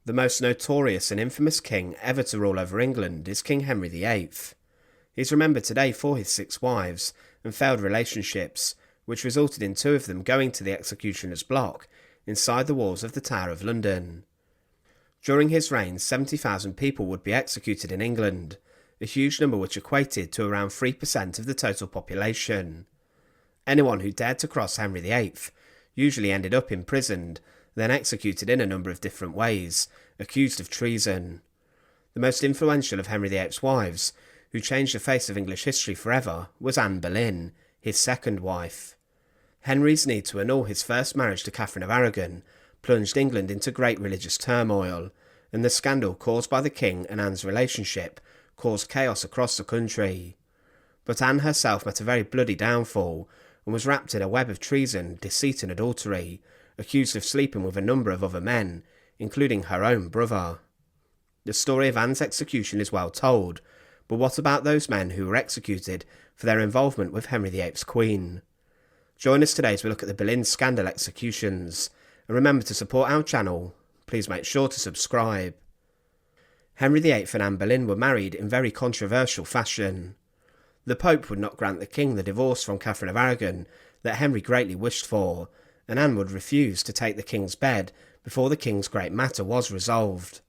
The most notorious and infamous king ever to rule over England is King Henry VIII. He's remembered today for his 6 wives and failed relationships, which resulted in 2 of them going to the executioner's block inside the walls of the Tower of London. During his reign, 70,000 people would be executed in England, a huge number which equated to around 3% of the total population. Anyone who dared to cross Henry VIII usually ended up imprisoned, then executed in a number of different ways, accused of treason. The most influential of Henry VIII's wives, who changed the face of English history forever, was Anne Boleyn, his second wife. Henry's need to annul his first marriage to Catherine of Aragon plunged England into great religious turmoil, and the scandal caused by the king and Anne's relationship caused chaos across the country. But Anne herself met a very bloody downfall, and was wrapped in a web of treason, deceit and adultery, accused of sleeping with a number of other men, including her own brother. The story of Anne's execution is well told, but what about those men who were executed for their involvement with Henry VIII's queen? Join us today as we look at the Boleyn scandal executions, and remember to support our channel. Please make sure to subscribe. Henry VIII and Anne Boleyn were married in very controversial fashion. The Pope would not grant the king the divorce from Catherine of Aragon that Henry greatly wished for, and Anne would refuse to take the king's bed before the king's great matter was resolved.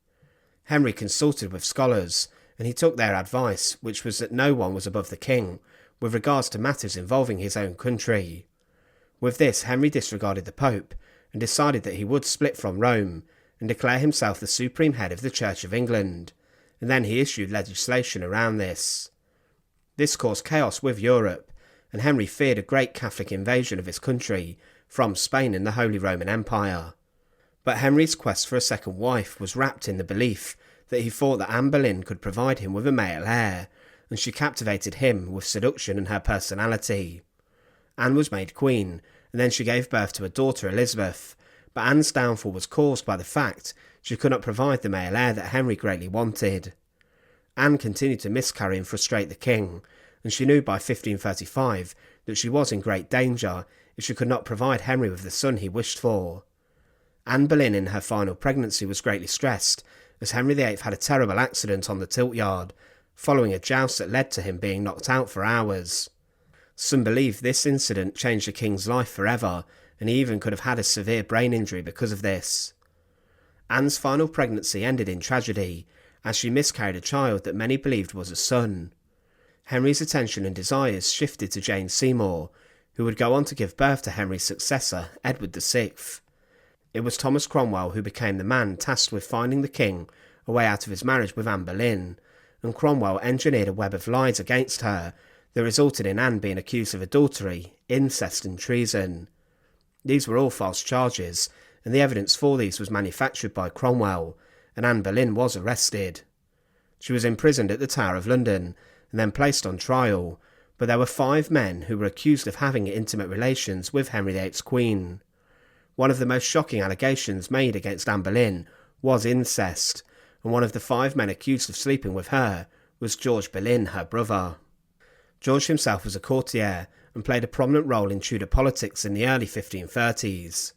Henry consulted with scholars, and he took their advice, which was that no one was above the king with regards to matters involving his own country. With this, Henry disregarded the Pope and decided that he would split from Rome and declare himself the supreme head of the Church of England, and then he issued legislation around this. This caused chaos with Europe, and Henry feared a great Catholic invasion of his country from Spain and the Holy Roman Empire. But Henry's quest for a second wife was wrapped in the belief that he thought that Anne Boleyn could provide him with a male heir, and she captivated him with seduction and her personality. Anne was made queen, and then she gave birth to a daughter, Elizabeth, but Anne's downfall was caused by the fact she could not provide the male heir that Henry greatly wanted. Anne continued to miscarry and frustrate the king, and she knew by 1535 that she was in great danger if she could not provide Henry with the son he wished for. Anne Boleyn in her final pregnancy was greatly stressed, as Henry VIII had a terrible accident on the tilt yard, following a joust that led to him being knocked out for hours. Some believe this incident changed the king's life forever, and he even could have had a severe brain injury because of this. Anne's final pregnancy ended in tragedy, as she miscarried a child that many believed was a son. Henry's attention and desires shifted to Jane Seymour, who would go on to give birth to Henry's successor, Edward VI. It was Thomas Cromwell who became the man tasked with finding the king a way out of his marriage with Anne Boleyn, and Cromwell engineered a web of lies against her that resulted in Anne being accused of adultery, incest and treason. These were all false charges, and the evidence for these was manufactured by Cromwell, and Anne Boleyn was arrested. She was imprisoned at the Tower of London, and then placed on trial, but there were 5 men who were accused of having intimate relations with Henry VIII's queen. One of the most shocking allegations made against Anne Boleyn was incest, and one of the 5 men accused of sleeping with her was George Boleyn, her brother. George himself was a courtier and played a prominent role in Tudor politics in the early 1530s.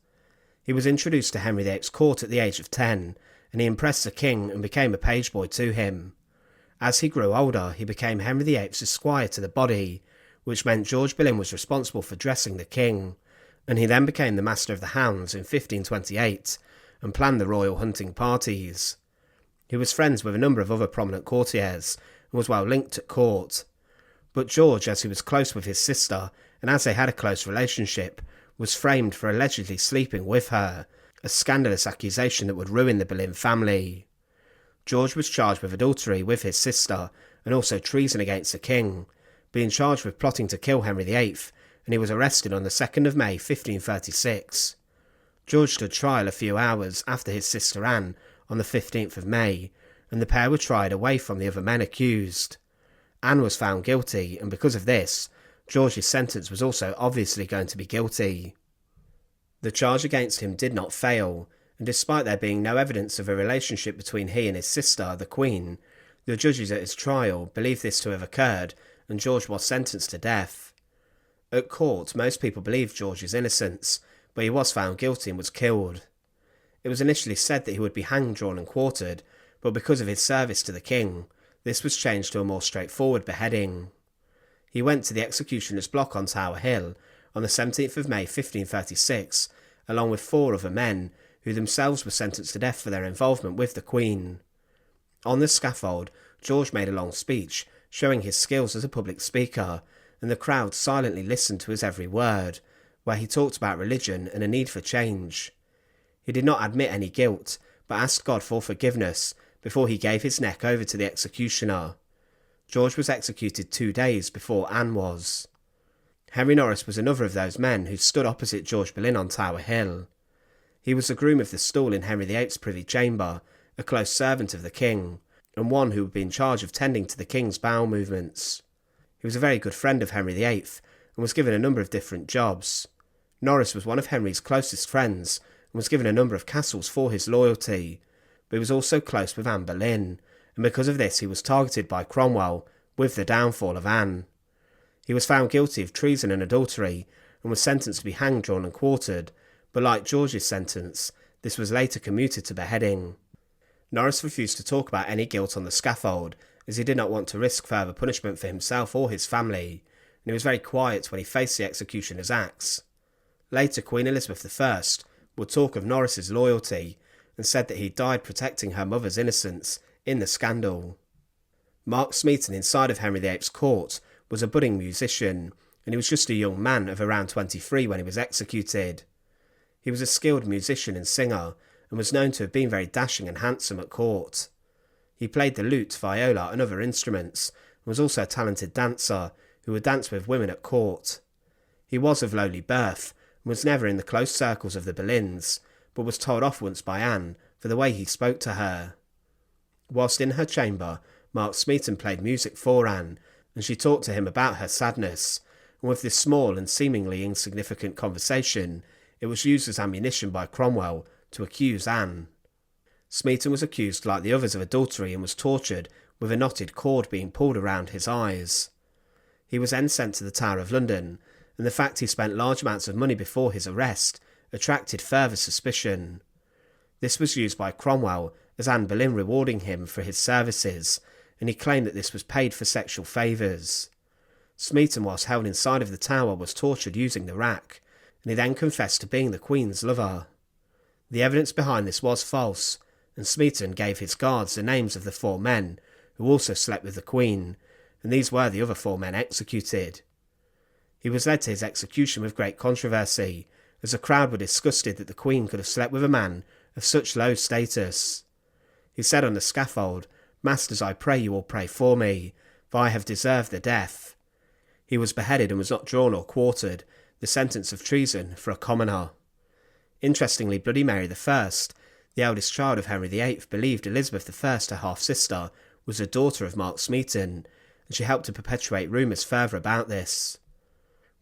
He was introduced to Henry VIII's court at the age of 10, and he impressed the king and became a page boy to him. As he grew older, he became Henry VIII's esquire to the body, which meant George Boleyn was responsible for dressing the king, and he then became the master of the hounds in 1528 and planned the royal hunting parties. He was friends with a number of other prominent courtiers and was well linked at court. But George, as he was close with his sister and as they had a close relationship, was framed for allegedly sleeping with her, a scandalous accusation that would ruin the Boleyn family. George was charged with adultery with his sister and also treason against the king, being charged with plotting to kill Henry VIII, and he was arrested on the 2nd of May 1536. George stood trial a few hours after his sister Anne on the 15th of May, and the pair were tried away from the other men accused. Anne was found guilty, and because of this, George's sentence was also obviously going to be guilty. The charge against him did not fail, and despite there being no evidence of a relationship between he and his sister, the Queen, the judges at his trial believed this to have occurred, and George was sentenced to death. At court, most people believed George's innocence, but he was found guilty and was killed. It was initially said that he would be hanged, drawn and quartered, but because of his service to the king, this was changed to a more straightforward beheading. He went to the executioner's block on Tower Hill on the 17th of May 1536, along with 4 other men, who themselves were sentenced to death for their involvement with the Queen. On the scaffold, George made a long speech, showing his skills as a public speaker, and the crowd silently listened to his every word, where he talked about religion and a need for change. He did not admit any guilt, but asked God for forgiveness before he gave his neck over to the executioner. George was executed 2 days before Anne was. Henry Norris was another of those men who stood opposite George Boleyn on Tower Hill. He was the groom of the stool in Henry VIII's privy chamber, a close servant of the king, and one who would be in charge of tending to the king's bowel movements. He was a very good friend of Henry VIII, and was given a number of different jobs. Norris was one of Henry's closest friends, and was given a number of castles for his loyalty, but he was also close with Anne Boleyn, and because of this he was targeted by Cromwell, with the downfall of Anne. He was found guilty of treason and adultery, and was sentenced to be hanged, drawn and quartered, but like George's sentence, this was later commuted to beheading. Norris refused to talk about any guilt on the scaffold, as he did not want to risk further punishment for himself or his family, and he was very quiet when he faced the executioner's axe. Later, Queen Elizabeth I would talk of Norris's loyalty, and said that he died protecting her mother's innocence in the scandal. Mark Smeaton, inside of Henry VIII's court, was a budding musician, and he was just a young man of around 23 when he was executed. He was a skilled musician and singer, and was known to have been very dashing and handsome at court. He played the lute, viola and other instruments, and was also a talented dancer who would dance with women at court. He was of lowly birth, and was never in the close circles of the Boleyns, but was told off once by Anne for the way he spoke to her. Whilst in her chamber, Mark Smeaton played music for Anne, and she talked to him about her sadness, and with this small and seemingly insignificant conversation, it was used as ammunition by Cromwell to accuse Anne. Smeaton was accused like the others of adultery and was tortured with a knotted cord being pulled around his eyes. He was then sent to the Tower of London, and the fact he spent large amounts of money before his arrest attracted further suspicion. This was used by Cromwell as Anne Boleyn rewarding him for his services, and he claimed that this was paid for sexual favours. Smeaton, whilst held inside of the tower, was tortured using the rack, and he then confessed to being the Queen's lover. The evidence behind this was false, and Smeaton gave his guards the names of the 4 men who also slept with the Queen, and these were the other 4 men executed. He was led to his execution with great controversy, as the crowd were disgusted that the Queen could have slept with a man of such low status. He said on the scaffold, "Masters, I pray you all pray for me, for I have deserved the death." He was beheaded and was not drawn or quartered, the sentence of treason for a commoner. Interestingly, Bloody Mary I, the eldest child of Henry VIII, believed Elizabeth I, her half-sister, was a daughter of Mark Smeaton, and she helped to perpetuate rumours further about this.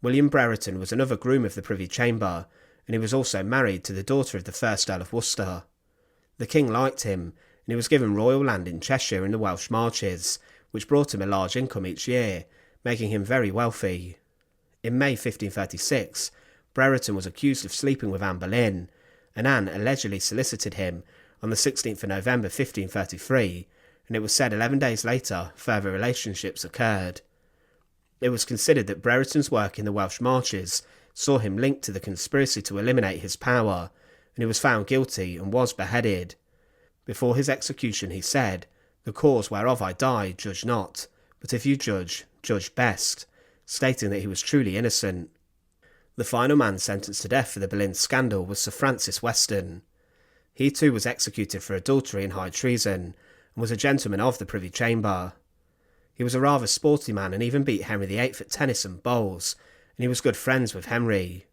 William Brereton was another groom of the Privy Chamber, and he was also married to the daughter of the first Earl of Worcester. The king liked him, and he was given royal land in Cheshire in the Welsh Marches, which brought him a large income each year, making him very wealthy. In May 1536, Brereton was accused of sleeping with Anne Boleyn, and Anne allegedly solicited him on the 16th of November 1533, and it was said 11 days later further relationships occurred. It was considered that Brereton's work in the Welsh Marches saw him linked to the conspiracy to eliminate his power, and he was found guilty and was beheaded. Before his execution he said, "The cause whereof I die, judge not, but if you judge, judge best," stating that he was truly innocent. The final man sentenced to death for the Boleyn scandal was Sir Francis Weston. He too was executed for adultery and high treason, and was a gentleman of the Privy Chamber. He was a rather sporty man and even beat Henry VIII at tennis and bowls, and he was good friends with Henry.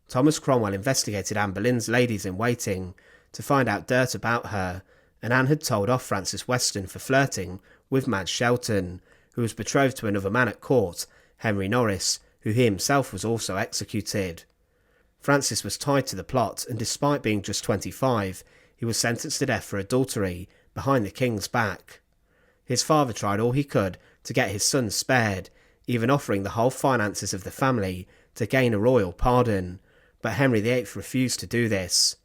Thomas Cromwell investigated Anne Boleyn's ladies-in-waiting to find out dirt about her, and Anne had told off Francis Weston for flirting with Madge Shelton, who was betrothed to another man at court, Henry Norris, who he himself was also executed. Francis was tied to the plot, and despite being just 25, he was sentenced to death for adultery behind the king's back. His father tried all he could to get his son spared, even offering the whole finances of the family to gain a royal pardon, but Henry VIII refused to do this.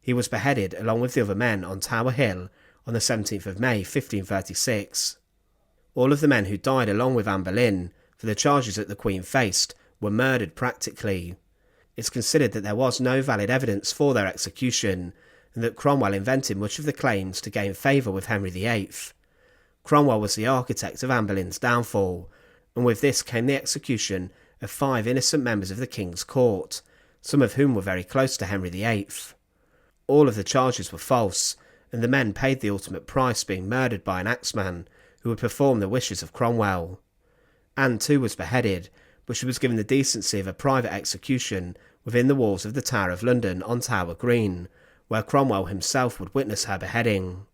He was beheaded along with the other men on Tower Hill on the 17th of May 1536. All of the men who died along with Anne Boleyn for the charges that the Queen faced were murdered practically. It's considered that there was no valid evidence for their execution, and that Cromwell invented much of the claims to gain favour with Henry VIII. Cromwell was the architect of Anne Boleyn's downfall, and with this came the execution of 5 innocent members of the King's court, some of whom were very close to Henry VIII. All of the charges were false, and the men paid the ultimate price, being murdered by an axeman who would perform the wishes of Cromwell. Anne too was beheaded, but she was given the decency of a private execution within the walls of the Tower of London on Tower Green, where Cromwell himself would witness her beheading.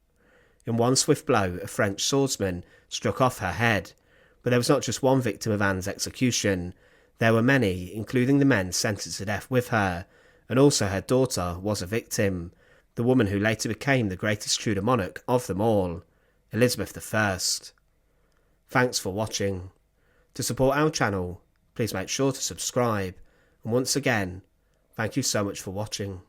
In one swift blow, a French swordsman struck off her head, but there was not just one victim of Anne's execution. There were many, including the men sentenced to death with her, and also her daughter was a victim, the woman who later became the greatest Tudor monarch of them all, Elizabeth I. Thanks for watching. To support our channel, please make sure to subscribe, and once again, thank you so much for watching.